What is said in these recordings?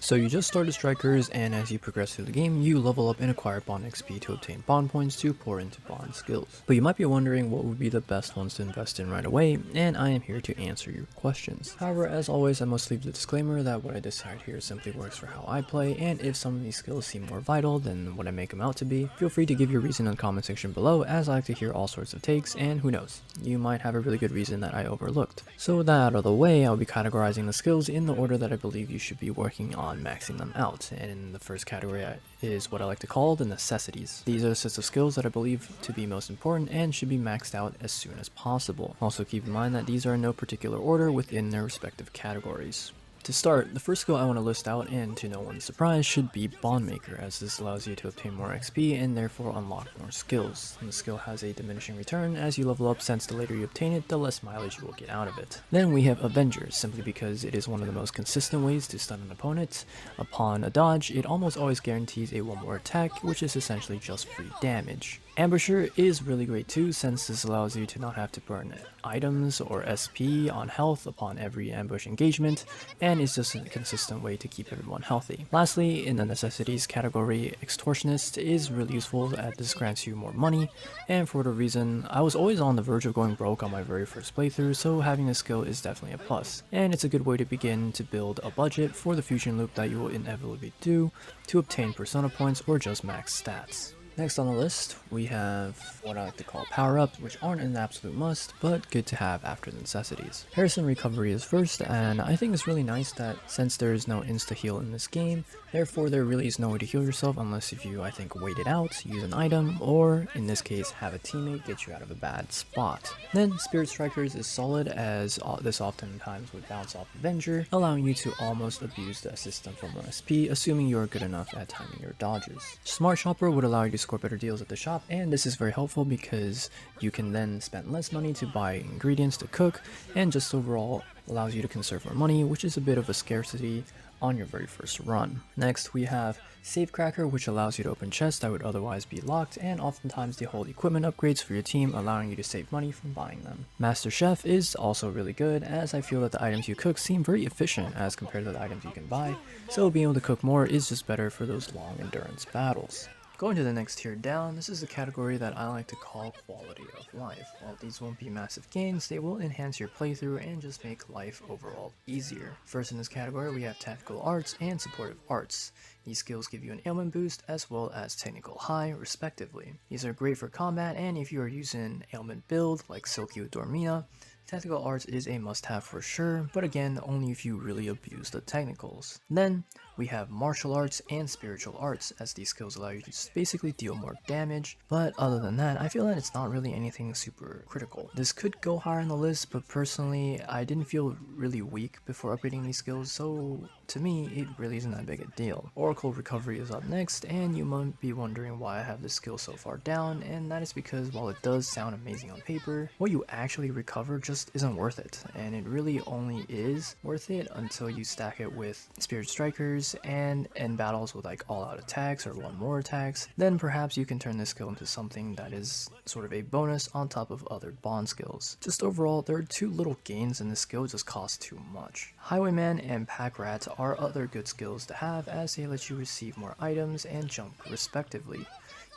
So you just started Strikers, and as you progress through the game, you level up and acquire Bond XP to obtain Bond points to pour into Bond skills. But you might be wondering what would be the best ones to invest in right away, and I am here to answer your questions. However, as always, I must leave the disclaimer that what I decide here simply works for how I play, and if some of these skills seem more vital than what I make them out to be, feel free to give your reason in the comment section below, as I like to hear all sorts of takes, and who knows, you might have a really good reason that I overlooked. So with that out of the way, I'll be categorizing the skills in the order that I believe you should be working on maxing them out, and the first category is what I like to call the necessities. These are the sets of skills that I believe to be most important and should be maxed out as soon as possible. Also keep in mind that these are in no particular order within their respective categories. To start, the first skill I want to list out, and to no one's surprise, should be Bond Maker, as this allows you to obtain more XP and therefore unlock more skills. And the skill has a diminishing return as you level up, since the later you obtain it, the less mileage you will get out of it. Then we have Avenger, simply because it is one of the most consistent ways to stun an opponent. Upon a dodge, it almost always guarantees a one more attack, which is essentially just free damage. Ambusher is really great too, since this allows you to not have to burn items or SP on health upon every ambush engagement, and is just a consistent way to keep everyone healthy. Lastly, in the necessities category, Extortionist is really useful as this grants you more money, and for the reason, I was always on the verge of going broke on my very first playthrough, so having this skill is definitely a plus. And it's a good way to begin to build a budget for the fusion loop that you will inevitably do to obtain persona points or just max stats. Next on the list, we have what I like to call power-ups, which aren't an absolute must, but good to have after the necessities. Harrison Recovery is first, and I think it's really nice that since there is no insta-heal in this game, therefore there really is no way to heal yourself unless if you, I think, wait it out, use an item, or, in this case, have a teammate get you out of a bad spot. Then, Spirit Strikers is solid, as this oftentimes would bounce off Avenger, allowing you to almost abuse the system for more SP, assuming you are good enough at timing your dodges. Smart Shopper would allow you to score better deals at the shop, and this is very helpful because you can then spend less money to buy ingredients to cook, and just overall allows you to conserve more money, which is a bit of a scarcity on your very first run. Next we have Safecracker, which allows you to open chests that would otherwise be locked, and oftentimes they hold equipment upgrades for your team, allowing you to save money from buying them. Master Chef is also really good, as I feel that the items you cook seem very efficient as compared to the items you can buy, so being able to cook more is just better for those long endurance battles. Going to the next tier down, this is a category that I like to call quality of life. While these won't be massive gains, they will enhance your playthrough and just make life overall easier. First in this category, we have tactical arts and supportive arts. These skills give you an ailment boost as well as technical high, respectively. These are great for combat, and if you are using an ailment build like Silkio Dormina, tactical arts is a must-have for sure, but again, only if you really abuse the technicals. Then, we have martial arts and spiritual arts, as these skills allow you to just basically deal more damage, but other than that, I feel that it's not really anything super critical. This could go higher on the list, but personally, I didn't feel really weak before upgrading these skills, so to me, it really isn't that big a deal. Oracle Recovery is up next, and you might be wondering why I have this skill so far down, and that is because while it does sound amazing on paper, what you actually recover just isn't worth it, and it really only is worth it until you stack it with Spirit Strikers and end battles with like all-out attacks or one more attacks. Then perhaps you can turn this skill into something that is sort of a bonus on top of other bond skills. Just overall, there are too little gains and this skill just costs too much. Highwayman and Pack Rat are other good skills to have, as they let you receive more items and junk respectively.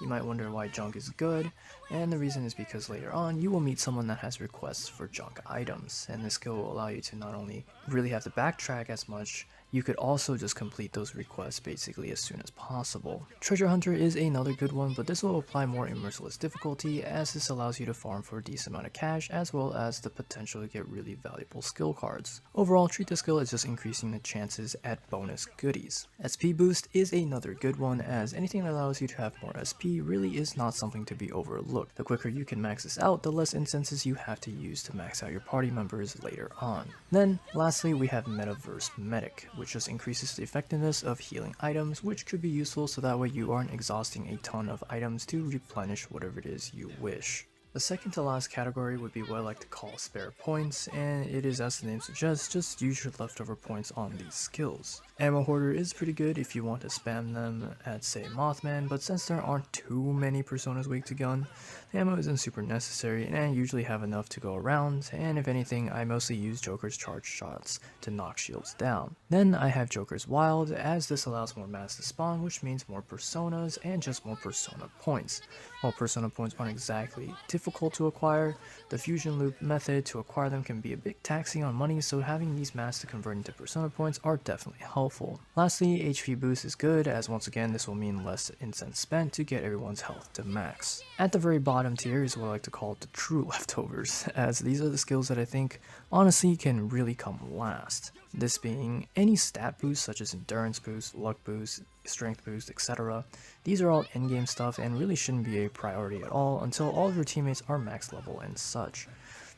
You might wonder why junk is good, and the reason is because later on you will meet someone that has requests for junk items, and this skill will allow you to not only really have to backtrack as much, you could also just complete those requests basically as soon as possible. Treasure Hunter is another good one, but this will apply more in merciless difficulty, as this allows you to farm for a decent amount of cash as well as the potential to get really valuable skill cards. Overall, treat this skill as just increasing the chances at bonus goodies. SP Boost is another good one, as anything that allows you to have more SP really is not something to be overlooked. The quicker you can max this out, the less instances you have to use to max out your party members later on. Then, lastly, we have Metaverse Medic, which just increases the effectiveness of healing items, which could be useful so that way you aren't exhausting a ton of items to replenish whatever it is you wish. The second to last category would be what I like to call spare points, and it is, as the name suggests, just use your leftover points on these skills. Ammo Hoarder is pretty good if you want to spam them at say Mothman, but since there aren't too many personas weak to gun, the ammo isn't super necessary and I usually have enough to go around, and if anything I mostly use Joker's charge shots to knock shields down. Then I have Joker's Wild, as this allows more mass to spawn, which means more personas and just more persona points. While persona points aren't exactly difficult to acquire, the fusion loop method to acquire them can be a bit taxing on money, so having these mass to convert into persona points are definitely helpful. Lastly, HP boost is good, as once again this will mean less incense spent to get everyone's health to max. At the very bottom tier is what I like to call the true leftovers, as these are the skills that I think honestly can really come last. This being any stat boost such as endurance boost, luck boost, strength boost, etc. These are all endgame stuff and really shouldn't be a priority at all until all of your teammates are max level and such.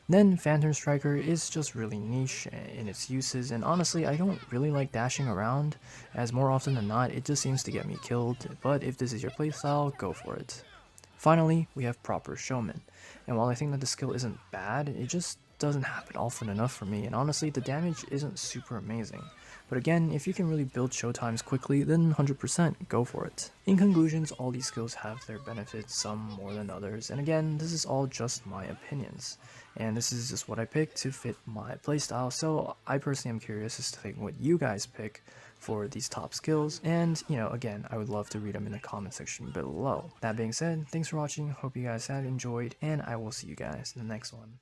Then Phantom Striker is just really niche in its uses, and honestly I don't really like dashing around, as more often than not it just seems to get me killed, but if this is your playstyle, go for it. Finally, we have Proper Showman, and while I think that the skill isn't bad, it just doesn't happen often enough for me, and honestly the damage isn't super amazing. But again, if you can really build showtimes quickly, then 100% go for it. In conclusions, all these skills have their benefits, some more than others, and again, this is all just my opinions. And this is just what I picked to fit my playstyle, so I personally am curious as to think what you guys pick for these top skills, and again, I would love to read them in the comment section below. That being said, thanks for watching, hope you guys have enjoyed, and I will see you guys in the next one.